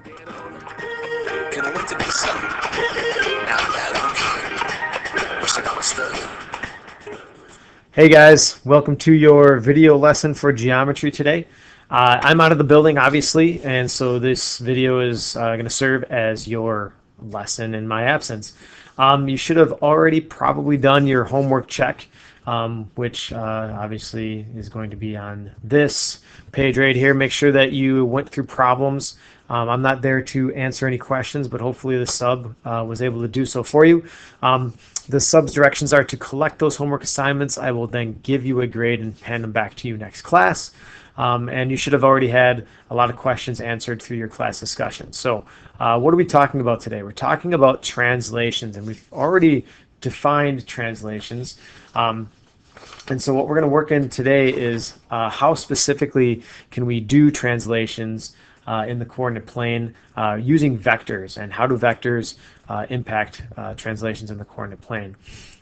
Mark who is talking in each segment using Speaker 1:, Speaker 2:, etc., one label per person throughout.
Speaker 1: Couldn't wait to be something. Now that I'm here, wishing I was stuck.
Speaker 2: Hey guys, welcome to your video lesson for geometry today. I'm out of the building obviously, and so this video is going to serve as your lesson in my absence. You should have already probably done your homework check, which obviously is going to be on this page right here. Make sure that you went through problems. I'm not there to answer any questions, but hopefully the sub was able to do so for you. The sub's directions are to collect those homework assignments. I will then give you a grade and hand them back to you next class. And you should have already had a lot of questions answered through your class discussion. So what are we talking about today? We're talking about translations, and we've already defined translations. And so what we're going to work in today is how specifically can we do translations in the coordinate plane using vectors, and how do vectors impact translations in the coordinate plane.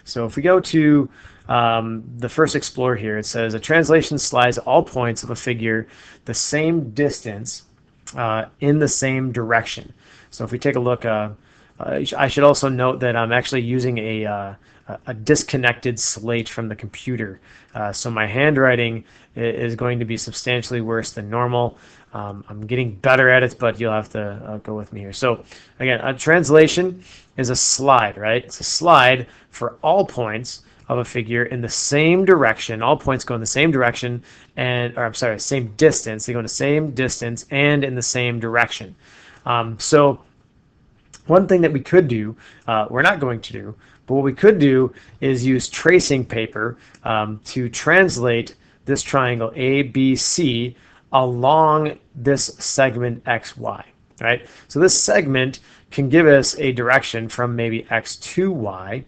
Speaker 2: So if we go to the first Explorer here, it says a translation slides all points of a figure the same distance in the same direction. So if we take a look, I should also note that I'm actually using a disconnected slate from the computer. So my handwriting is going to be substantially worse than normal. I'm getting better at it, but you'll have to go with me here. So again, a translation is a slide, right? It's a slide for all points of a figure in the same direction. All points go in the same direction, same distance. They go in the same distance and in the same direction. So one thing that we could do, we're not going to do, but what we could do is use tracing paper to translate this triangle ABC along this segment XY, right? So this segment can give us a direction from maybe X to Y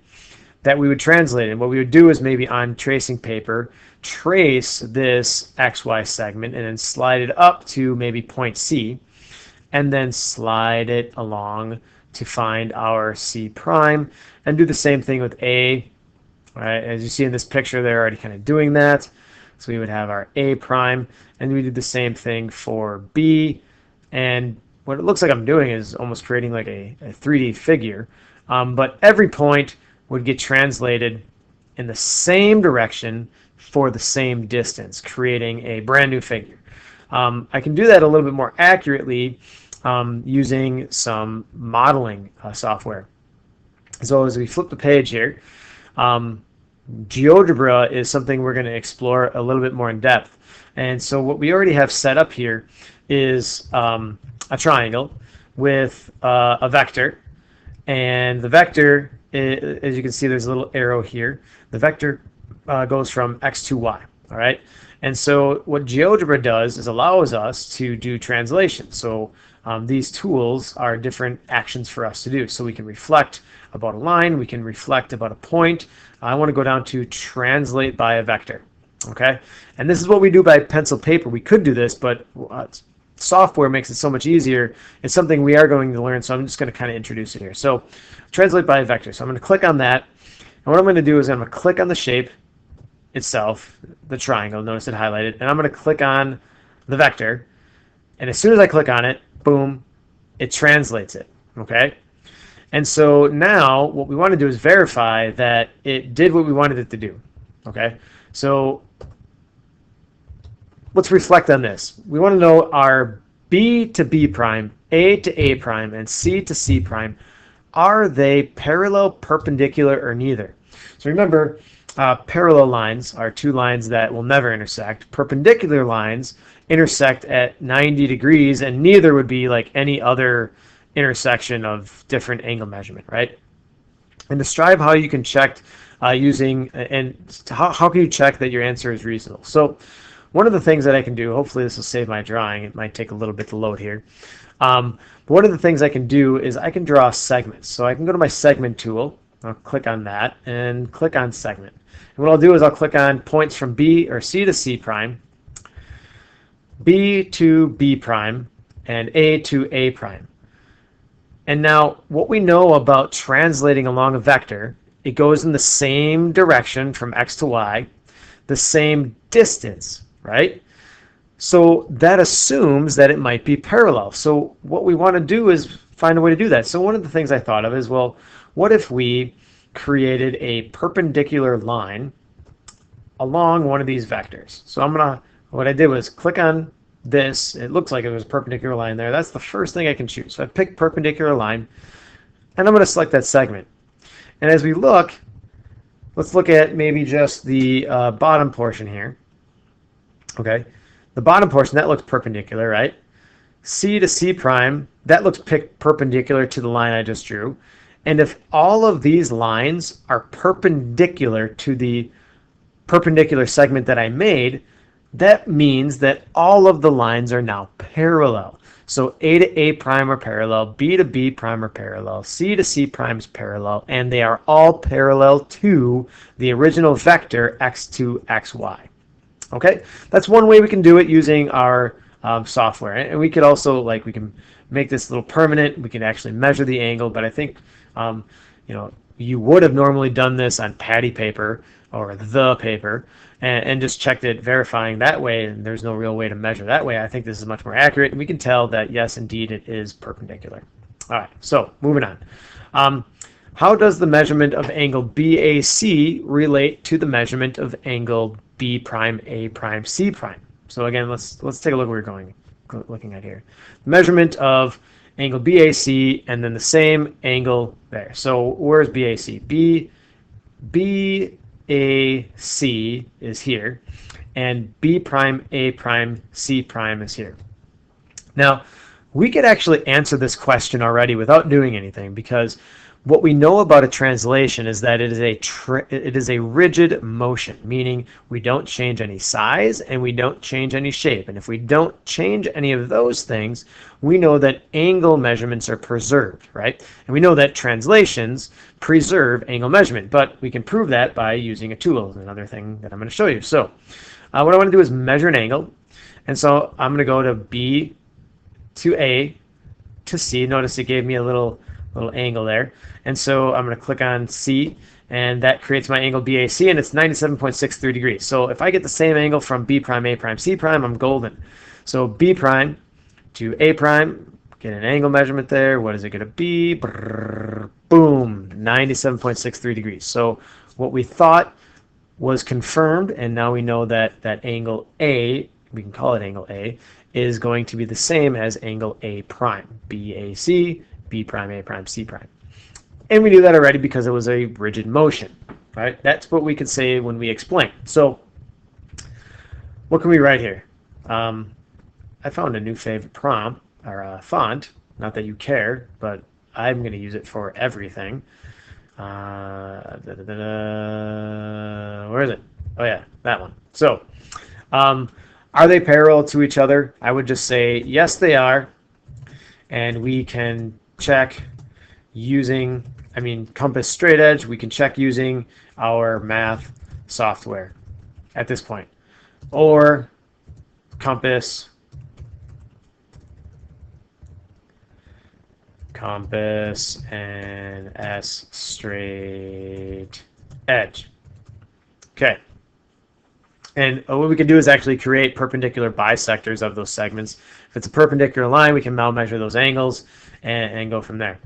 Speaker 2: that we would translate. And what we would do is maybe on tracing paper, trace this XY segment and then slide it up to maybe point C, and then slide it along to find our C prime, and do the same thing with A. Right? As you see in this picture, they're already kind of doing that. So we would have our A prime, and we do the same thing for B. And what it looks like I'm doing is almost creating like a 3D figure. But every point would get translated in the same direction for the same distance, creating a brand new figure. I can do that a little bit more accurately using some modeling software. So as we flip the page here, GeoGebra is something we're going to explore a little bit more in depth. And so what we already have set up here is a triangle with a vector. And the vector, as you can see, there's a little arrow here. The vector goes from X to Y. All right. And so what GeoGebra does is allows us to do translation. So these tools are different actions for us to do. So we can reflect about a line, we can reflect about a point. I want to go down to translate by a vector. Okay, and this is what we do by pencil paper. We could do this, but software makes it so much easier. It's something we are going to learn, so I'm just going to kind of introduce it here. So translate by a vector. So I'm going to click on that, and what I'm going to do is I'm going to click on the shape itself, the triangle. Notice it highlighted, and I'm going to click on the vector, and as soon as I click on it, boom, it translates it. Okay. And so now what we want to do is verify that it did what we wanted it to do. Okay, so let's reflect on this. We want to know our B to B prime, A to A prime, and C to C prime, are they parallel, perpendicular, or neither? So remember, parallel lines are two lines that will never intersect. Perpendicular lines intersect at 90 degrees, and neither would be like any other intersection of different angle measurement, right? And describe how you can check using, and how can you check that your answer is reasonable. So one of the things that I can do, hopefully this will save my drawing, it might take a little bit to load here, but one of the things I can do is I can draw segments. So I can go to my segment tool, I'll click on that and click on segment. And what I'll do is I'll click on points from B or C to C prime, B to B prime, and A to A prime. And now what we know about translating along a vector, it goes in the same direction from X to Y, the same distance, right? So that assumes that it might be parallel. So what we want to do is find a way to do that. So one of the things I thought of is, well, what if we created a perpendicular line along one of these vectors? So what I did was click on this. It looks like it was a perpendicular line there. That's the first thing I can choose. So I picked perpendicular line, and I'm going to select that segment. And as we look, let's look at maybe just the bottom portion here. Okay, the bottom portion, that looks perpendicular, right? C to C prime, that looks perpendicular to the line I just drew. And if all of these lines are perpendicular to the perpendicular segment that I made, that means that all of the lines are now parallel. So A to A prime are parallel, B to B prime are parallel, C to C prime is parallel, and they are all parallel to the original vector x2, xy. Okay, that's one way we can do it using our software. And we could also, like, we can make this a little permanent. We can actually measure the angle, but I think, you would have normally done this on patty paper or the paper and just checked it, verifying that way, and there's no real way to measure that way. I think this is much more accurate, and we can tell that, yes, indeed, it is perpendicular. All right, so moving on. How does the measurement of angle BAC relate to the measurement of angle B prime, A prime, C prime? So again, let's take a look where we're looking at here. Measurement of angle BAC and then the same angle there. So where's BAC? BAC is here, and B prime, A prime, C prime is here. Now, we could actually answer this question already without doing anything, because what we know about a translation is that it is a rigid motion, meaning we don't change any size and we don't change any shape. And if we don't change any of those things, we know that angle measurements are preserved, right? And we know that translations preserve angle measurement, but we can prove that by using a tool, another thing that I'm going to show you. So what I want to do is measure an angle. And so I'm going to go to B to A to C. Notice it gave me a little angle there. And so I'm going to click on C, and that creates my angle BAC, and it's 97.63 degrees. So if I get the same angle from B prime, A prime, C prime, I'm golden. So B prime to A prime, get an angle measurement there. What is it going to be? Boom, 97.63 degrees. So what we thought was confirmed, and now we know that that angle A, we can call it angle A, is going to be the same as angle A prime, BAC, B prime, A prime, C prime. And we knew that already because it was a rigid motion, right? That's what we could say when we explain. So what can we write here? I found a new favorite prompt, or font. Not that you care, but I'm going to use it for everything. Where is it? Oh yeah, that one. So are they parallel to each other? I would just say yes, they are. And we can check using, compass straight edge, we can check using our math software at this point. Or compass and S straight edge. Okay. And what we can do is actually create perpendicular bisectors of those segments. If it's a perpendicular line, we can now measure those angles and go from there.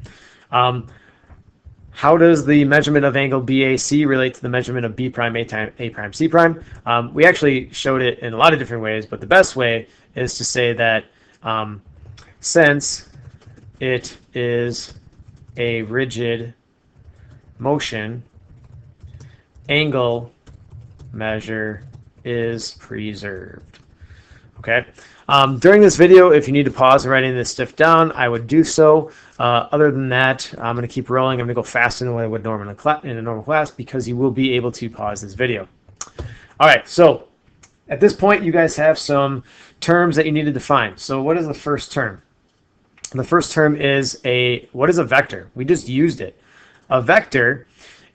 Speaker 2: How does the measurement of angle BAC relate to the measurement of B prime, A prime, C prime? We actually showed it in a lot of different ways, but the best way is to say that since it is a rigid motion, angle measure is preserved. Okay. During this video, if you need to pause and write any of this stuff down, I would do so. Other than that, I'm going to keep rolling. I'm going to go faster than what I would in a normal class because you will be able to pause this video. All right. So at this point, you guys have some terms that you need to define. So what is the first term? The first term is what is a vector? We just used it. A vector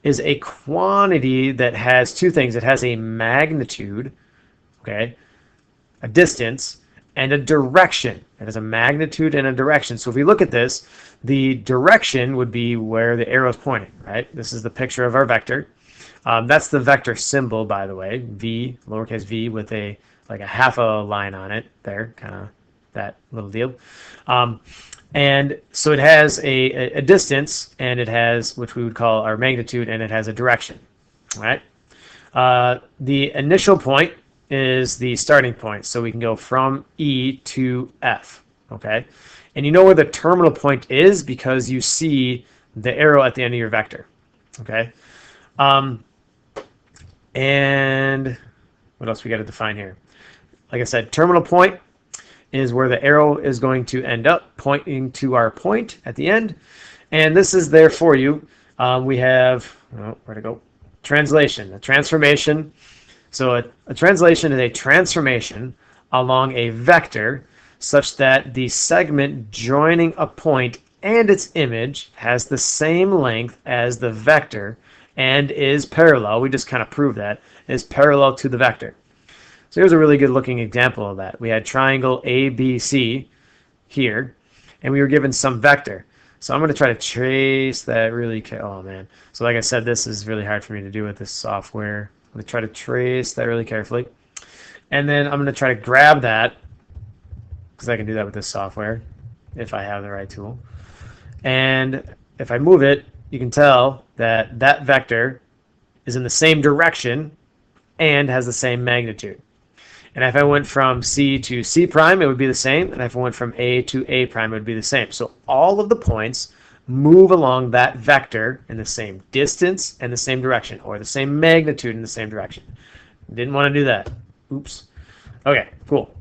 Speaker 2: is a quantity that has two things. It has a magnitude, okay, a distance, and a direction. It has a magnitude and a direction. So if we look at this, the direction would be where the arrow is pointing, right? This is the picture of our vector. That's the vector symbol, by the way, V, lowercase v with a like a half a line on it there, kind of that little deal. And so it has a distance, and it has, which we would call our magnitude, and it has a direction, all right? The initial point is the starting point, so we can go from E to F, okay? And you know where the terminal point is because you see the arrow at the end of your vector, okay? And what else we got to define here? Like I said, terminal point is where the arrow is going to end up, pointing to our point at the end. And this is there for you. We have, oh, where to go? Translation, a transformation. So a translation is a transformation along a vector such that the segment joining a point and its image has the same length as the vector and is parallel. We just kind of proved that, is parallel to the vector. So here's a really good looking example of that. We had triangle ABC here, and we were given some vector. So I'm going to try to trace that really, oh man. So like I said, this is really hard for me to do with this software. I'm going to try to trace that really carefully. And then I'm going to try to grab that, because I can do that with this software, if I have the right tool. And if I move it, you can tell that that vector is in the same direction and has the same magnitude. And if I went from C to C prime, it would be the same. And if I went from A to A prime, it would be the same. So all of the points move along that vector in the same distance and the same direction, or the same magnitude in the same direction. Didn't want to do that. Oops. Okay, cool.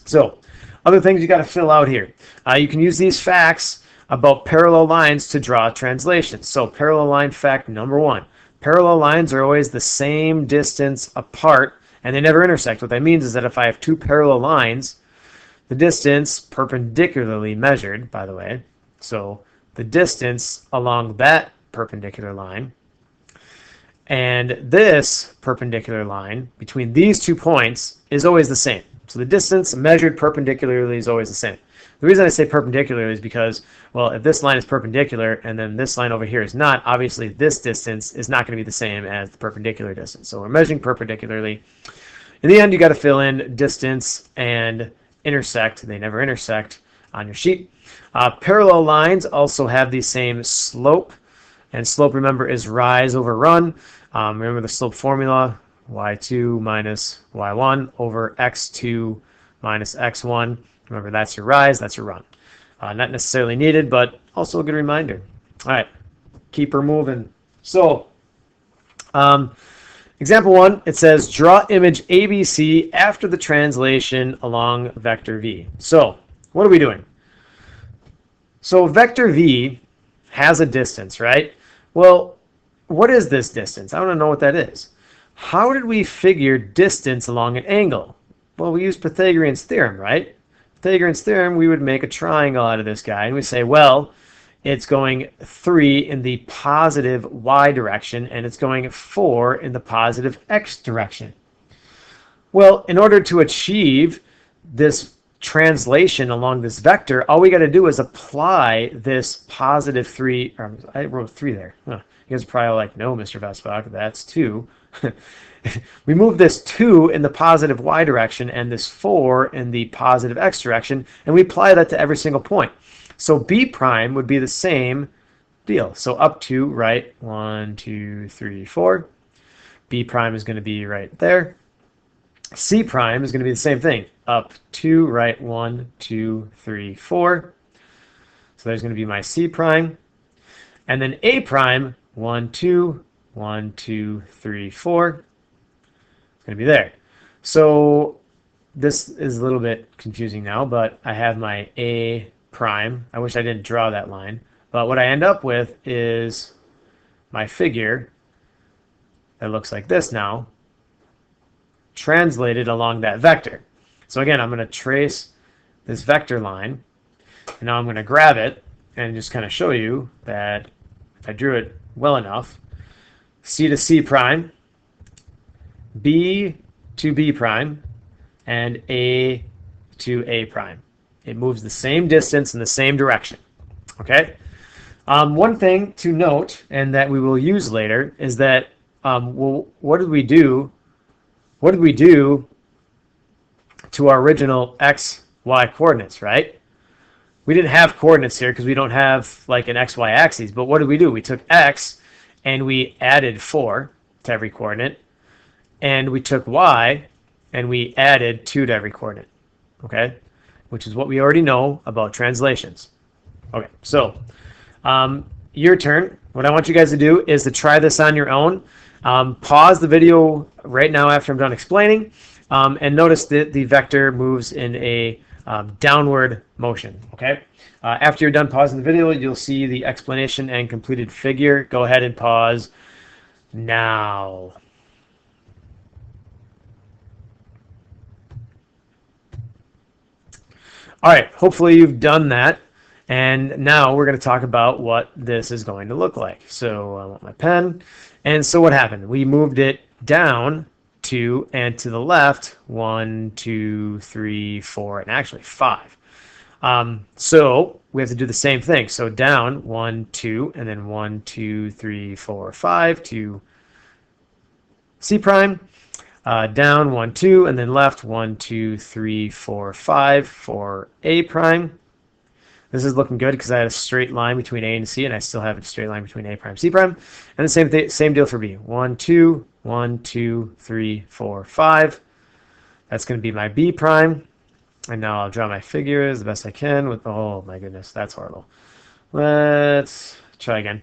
Speaker 2: So other things you got to fill out here. You can use these facts about parallel lines to draw translations. So parallel line fact number 1. Parallel lines are always the same distance apart, and they never intersect. What that means is that if I have two parallel lines, the distance perpendicularly measured, by the way, so the distance along that perpendicular line and this perpendicular line between these 2 points is always the same. So the distance measured perpendicularly is always the same. The reason I say perpendicular is because, well, if this line is perpendicular and then this line over here is not, obviously this distance is not going to be the same as the perpendicular distance. So we're measuring perpendicularly. In the end, you got to fill in distance and intersect. They never intersect on your sheet. Parallel lines also have the same slope. And slope, remember, is rise over run. Remember the slope formula, y2 minus y1 over x2 minus x1. Remember, that's your rise, that's your run. Not necessarily needed, but also a good reminder. All right, keep her moving. So, example 1, it says, draw image ABC after the translation along vector V. So, what are we doing? So, vector V has a distance, right? Well, what is this distance? I want to know what that is. How did we figure distance along an angle? Well, we use Pythagorean's theorem, right? Pythagorean's theorem, we would make a triangle out of this guy, and we say, well, it's going 3 in the positive y direction, and it's going 4 in the positive x direction. Well, in order to achieve this translation along this vector, all we got to do is apply this positive 3, or I wrote 3 there. Huh. You guys are probably like, no, Mr. Vesbach, that's 2. We move this 2 in the positive y direction and this 4 in the positive x direction, and we apply that to every single point. So B prime would be the same deal. So up to, right, 1, 2, 3, 4. B prime is going to be right there. C prime is going to be the same thing. Up 2, right, 1, 2, 3, 4. So there's going to be my C prime. And then A prime, 1, 2, 1, 2, 3, 4. It's going to be there. So this is a little bit confusing now, but I have my A prime. I wish I didn't draw that line. But what I end up with is my figure that looks like this now, translated along that vector. So again, I'm going to trace this vector line, and now I'm going to grab it and just kind of show you that if I drew it well enough, C to C prime, B to B prime, and A to A prime. It moves the same distance in the same direction. Okay? One thing to note, and that we will use later, is that well, what did we do? What did we do to our original x, y coordinates, right? We didn't have coordinates here because we don't have like an x, y axis. But what did we do? We took x and we added 4 to every coordinate. And we took y and we added 2 to every coordinate. Okay? Which is what we already know about translations. Okay, so your turn. What I want you guys to do is to try this on your own. Pause the video right now after I'm done explaining, and notice that the vector moves in a downward motion. Okay. After you're done pausing the video, you'll see the explanation and completed figure. Go ahead and pause now. All right. Hopefully you've done that. And now we're going to talk about what this is going to look like. So I want my pen. And so what happened? We moved it down 2 and to the left 1, 2, 3, 4, and actually 5. So we have to do the same thing. So down 1, 2, and then 1, 2, 3, 4, 5 to C prime. Down 1, 2, and then left 1, 2, 3, 4, 5 for A prime. This is looking good because I had a straight line between A and C, and I still have a straight line between A prime, C prime. And the same deal for B. 1, 2, 1, 2, 3, 4, 5. That's going to be my B prime. And now I'll draw my figures the best I can with, oh my goodness, that's horrible. Let's try again.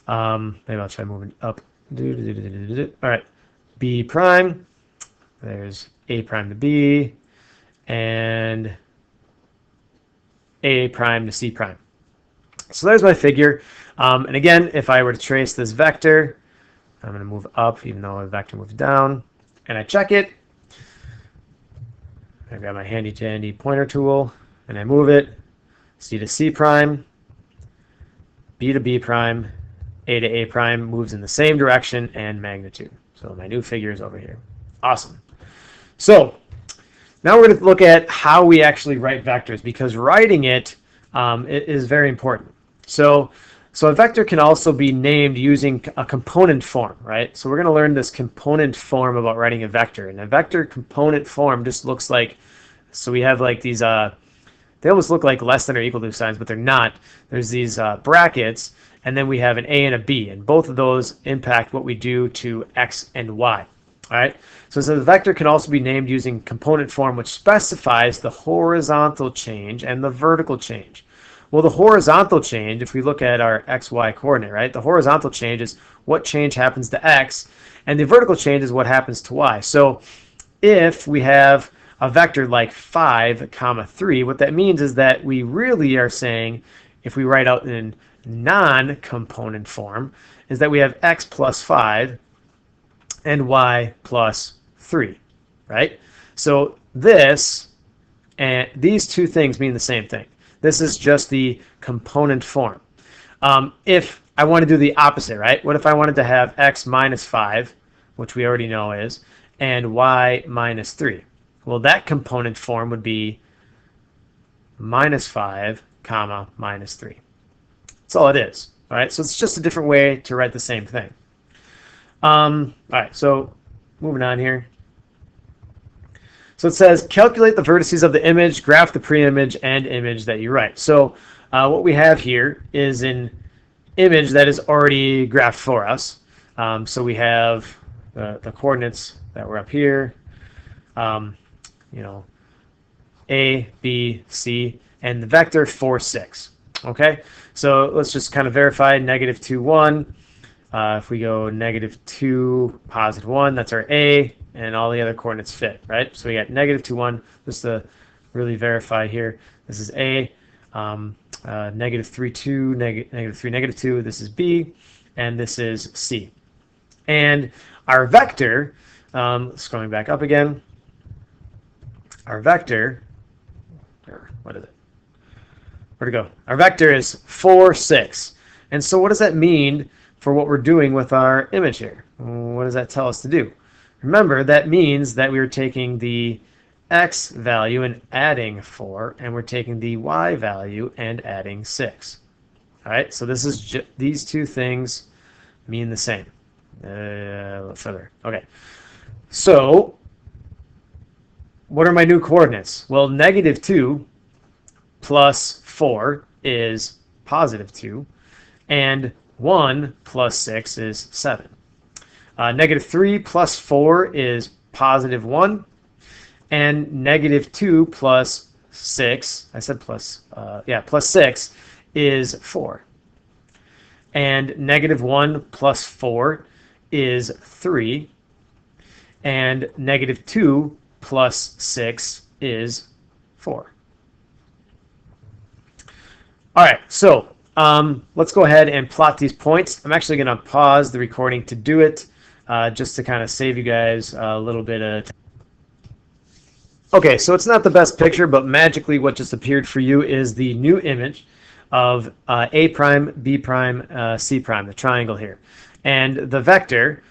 Speaker 2: Maybe I'll try moving up. All right, B prime. There's A prime to B, and A prime to C prime. So there's my figure. And again, if I were to trace this vector, I'm going to move up even though the vector moves down, and I check it. I grab my handy dandy pointer tool and I move it. C to C prime, B to B prime, A to A prime moves in the same direction and magnitude. So my new figure is over here. Awesome. So now we're going to look at how we actually write vectors, because writing it is very important. So a vector can also be named using a component form, right? So we're going to learn this component form about writing a vector. And a vector component form just looks like, so we have like these, they almost look like less than or equal to signs, but they're not. There's these brackets, and then we have an A and a B, and both of those impact what we do to X and Y. All right, so the vector can also be named using component form, which specifies the horizontal change and the vertical change. Well, the horizontal change, if we look at our XY coordinate, right, the horizontal change is what change happens to X, and the vertical change is what happens to Y. So if we have a vector like 5, 3, what that means is that we really are saying, if we write out in non-component form, is that we have X plus 5 and Y plus 3, right? So this and these two things mean the same thing. This is just the component form. If I want to do the opposite, right? What if I wanted to have X minus 5, which we already know is, and Y minus 3? Well, that component form would be minus 5, comma, minus 3. That's all it is, all right? So it's just a different way to write the same thing. All right, so moving on here. So it says, calculate the vertices of the image, graph the pre-image and image that you write. So what we have here is an image that is already graphed for us. So we have the coordinates that were up here, you know, A, B, C, and the vector 4, 6. Okay, so let's just kind of verify negative 2, 1. If we go negative 2, positive 1, that's our A, and all the other coordinates fit, right? So we got negative 2, 1, just to really verify here. This is A, negative 3, 2, negative 3, negative 2, this is B, and this is C. And our vector, scrolling back up again, our vector, what is it? Where'd it go? Our vector is 4, 6. And so what does that mean for what we're doing with our image here? What does that tell us to do? Remember, that means that we are taking the X value and adding 4, and we're taking the Y value and adding 6. All right, so this is these two things mean the same. A little further. Okay, so what are my new coordinates? Well, -2 plus 4 is +2, and 1 plus 6 is 7. -3 plus 4 is +1, and -2 plus 6, I said plus, plus 6 is 4. And -1 plus 4 is 3, and -2 plus 6 is 4. All right, so let's go ahead and plot these points. I'm actually going to pause the recording to do it, just to kind of save you guys a little bit of time. Okay, so it's not the best picture, but magically what just appeared for you is the new image of A prime, B prime, C prime, the triangle here. And the vector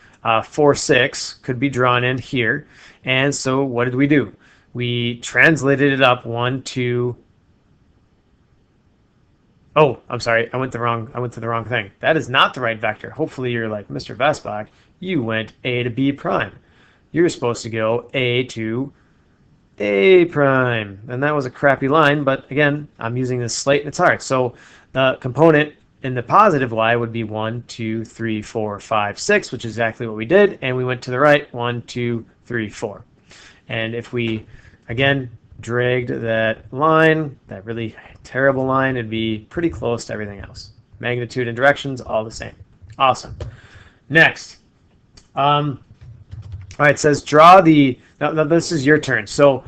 Speaker 2: 4, 6 could be drawn in here. And so what did we do? We translated it up 1, 2. Oh, I'm sorry. I went to the wrong thing. That is not the right vector. Hopefully you're like, Mr. Vesbach, you went A to B prime. You're supposed to go A to A prime. And that was a crappy line, but again, I'm using this slate and it's hard. So the component in the positive y would be 1, 2, 3, 4, 5, 6, which is exactly what we did. And we went to the right, 1, 2, 3, 4. And if we, again, dragged that line, that really terrible line, it'd be pretty close to everything else. Magnitude and directions, all the same. Awesome. Next. All right, it says draw the, now this is your turn. So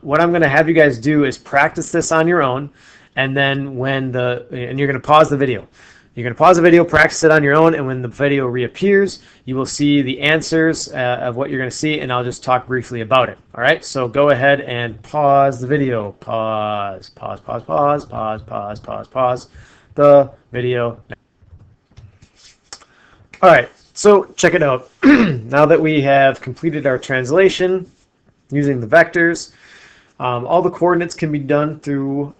Speaker 2: what I'm going to have you guys do is practice this on your own, and then and you're going to pause the video. You're going to pause the video, practice it on your own, and when the video reappears, you will see the answers of what you're going to see, and I'll just talk briefly about it. All right, so go ahead and pause the video. Pause the video. All right, so check it out. Now that we have completed our translation using the vectors, all the coordinates can be done through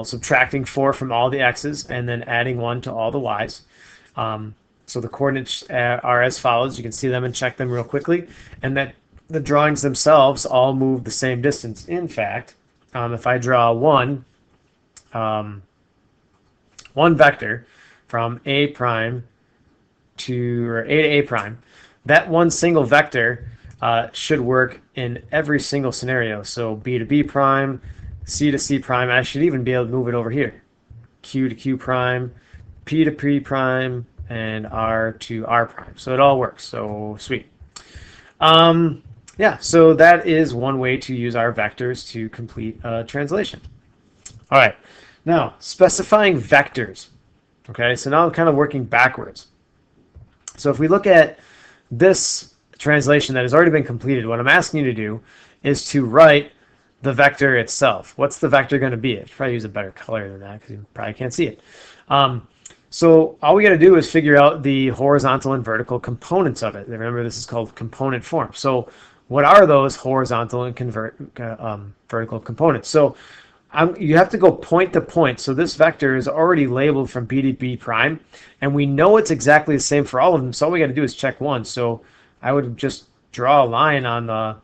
Speaker 2: subtracting 4 from all the x's and then adding 1 to all the y's. So the coordinates are as follows. You can see them and check them real quickly. And that the drawings themselves all move the same distance. In fact, if I draw one vector from A prime to A prime, that one single vector should work in every single scenario. So B to B prime, C to C prime. I should even be able to move it over here. Q to Q prime, P to P prime, and R to R prime. So it all works. So sweet. Yeah, so that is one way to use our vectors to complete a translation. All right, now specifying vectors. Okay, so now I'm kind of working backwards. So if we look at this translation that has already been completed, what I'm asking you to do is to write the vector itself. What's the vector going to be? I should probably use a better color than that because you probably can't see it. So all we got to do is figure out the horizontal and vertical components of it. Remember, this is called component form. So what are those horizontal and vertical components? So you have to go point to point. So this vector is already labeled from B to B prime, and we know it's exactly the same for all of them. So all we got to do is check one. So I would just draw a line on the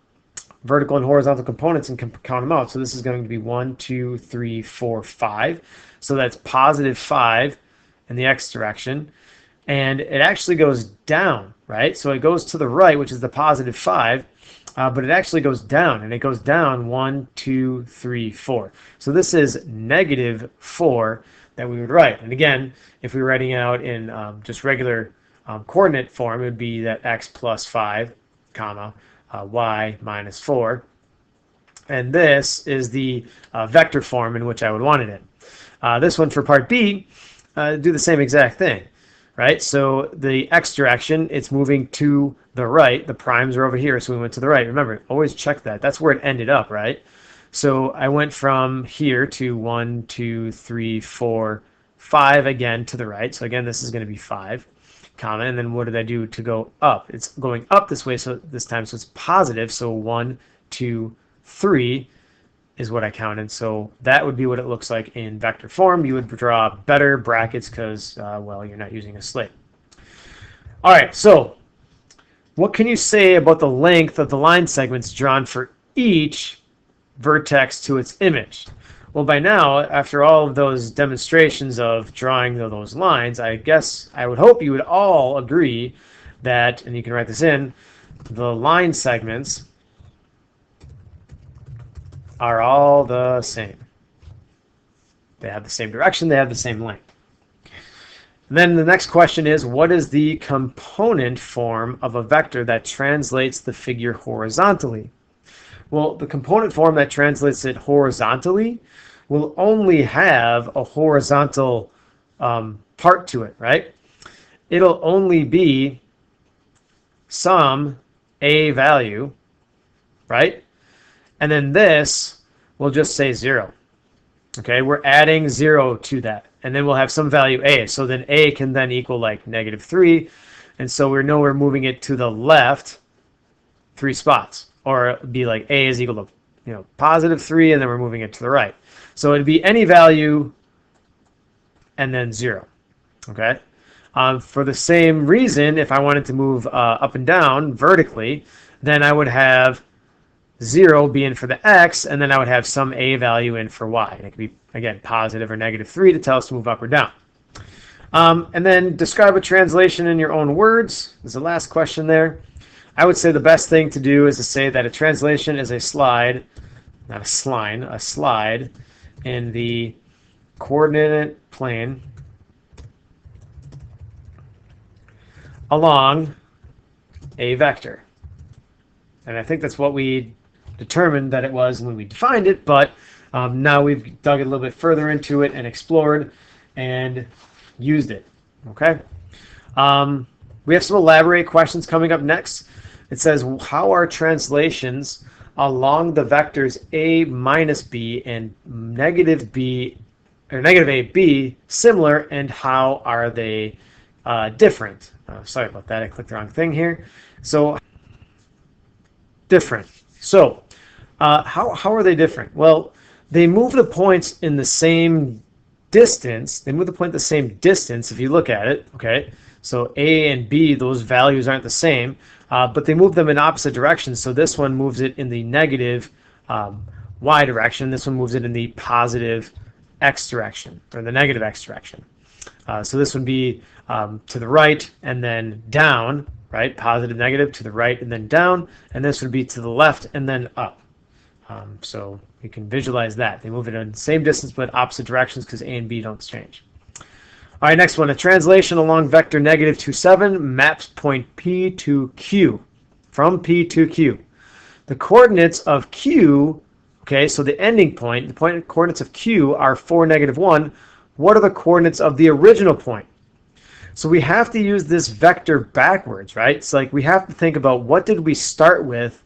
Speaker 2: vertical and horizontal components and count them out. So this is going to be 1, 2, 3, 4, 5. So that's +5 in the x direction. And it actually goes down, right? So it goes to the right, which is the +5, but it actually goes down, and it goes down 1, 2, 3, 4. So this is -4 that we would write. And again, if we were writing it out in just regular coordinate form, it would be that x + 5, comma, y - 4. And this is the vector form in which I would want it in. This one for part B, do the same exact thing, right? So the x direction, it's moving to the right. The primes are over here, so we went to the right. Remember, always check that. That's where it ended up, right? So I went from here to 1, 2, 3, 4, 5 again to the right. So again, this is going to be 5, comma, and then what did I do to go up? It's going up this way, so this time, so it's positive. So 1, 2, 3 is what I counted. So that would be what it looks like in vector form. You would draw better brackets because, well, you're not using a slate. All right, so what can you say about the length of the line segments drawn for each vertex to its image. Well, by now, after all of those demonstrations of drawing those lines, I guess I would hope you would all agree that, and you can write this in, the line segments are all the same. They have the same direction, they have the same length. Then the next question is, what is the component form of a vector that translates the figure horizontally? Well, the component form that translates it horizontally will only have a horizontal part to it, right? It'll only be some a value, right? And then this will just say 0. Okay, we're adding 0 to that. And then we'll have some value a. So then a can then equal like -3. And so we know we're moving it to the left 3 spots. Or it'd be like a is equal to +3, and then we're moving it to the right. So it'd be any value and then 0. Okay. For the same reason, if I wanted to move up and down vertically, then I would have 0 be in for the x, and then I would have some a value in for y. And it could be, again, positive or -3 to tell us to move up or down. And then describe a translation in your own words. There's the last question there. I would say the best thing to do is to say that a translation is a slide, not a spline, a slide in the coordinate plane along a vector. And I think that's what we determined that it was when we defined it, but now we've dug a little bit further into it and explored and used it. Okay. We have some elaborate questions coming up next. It says, how are translations along the vectors a minus b and -b or -ab similar, and how are they different? Sorry about that, I clicked the wrong thing here. So different. So how are they different? Well, they move the points in the same distance. They move the point the same distance if you look at it. Okay, so a and b, those values aren't the same, but they move them in opposite directions. So this one moves it in the negative y direction. This one moves it in the positive x direction, or the negative x direction. So this would be to the right and then down, right? Positive, negative, to the right and then down. And this would be to the left and then up. So you can visualize that. They move it in the same distance but opposite directions because a and b don't change. All right, next one. A translation along vector -2, 7 maps point P to Q, from P to Q. The coordinates of Q, okay, so the ending point, the point coordinates of Q are 4, -1. What are the coordinates of the original point? So we have to use this vector backwards, right? It's like we have to think about what did we start with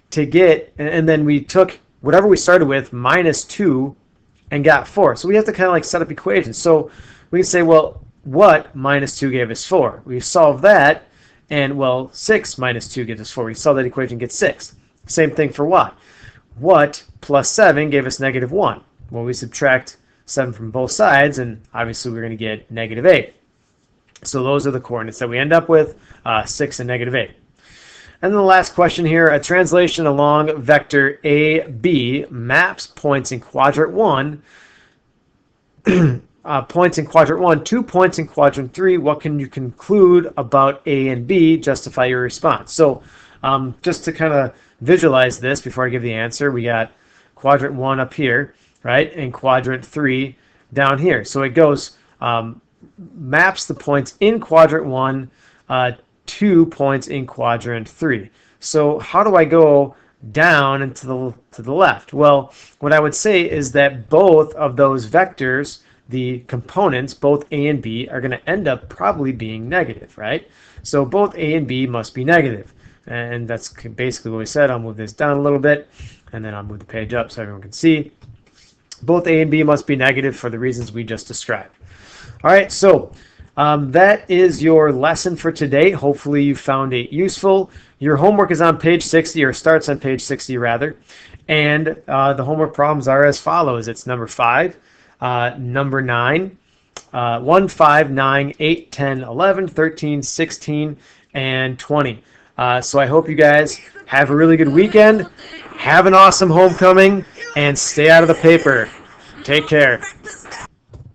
Speaker 2: to get, and then we took whatever we started with -2 and got 4. So we have to kind of like set up equations. So we can say, well, what -2 gave us 4? We solve that, and well, 6 -2 gives us 4. We solve that equation, get 6. Same thing for y. What plus 7 gave us -1? Well, we subtract 7 from both sides, and obviously we're going to get -8. So those are the coordinates that we end up with, 6 and -8. And then the last question here, a translation along vector AB maps points in quadrant 1, points in quadrant 1, 2 points in quadrant 3. What can you conclude about A and B? Justify your response. So just to kind of visualize this before I give the answer, we got quadrant 1 up here, right, and quadrant 3 down here. So it goes, maps the points in quadrant 1, 2 points in quadrant 3. So how do I go down and to the left? Well, what I would say is that both of those vectors, the components, both A and B, are going to end up probably being negative, right? So both A and B must be negative. And that's basically what we said. I'll move this down a little bit, and then I'll move the page up so everyone can see. Both A and B must be negative for the reasons we just described. All right, so that is your lesson for today. Hopefully you found it useful. Your homework is on page 60, or starts on page 60 rather. And the homework problems are as follows. It's number 5, number 9, 1, 5, 9, 8, 10, 11, 13, 16, and 20. So I hope you guys have a really good weekend, have an awesome homecoming, and stay out of the paper. Take care.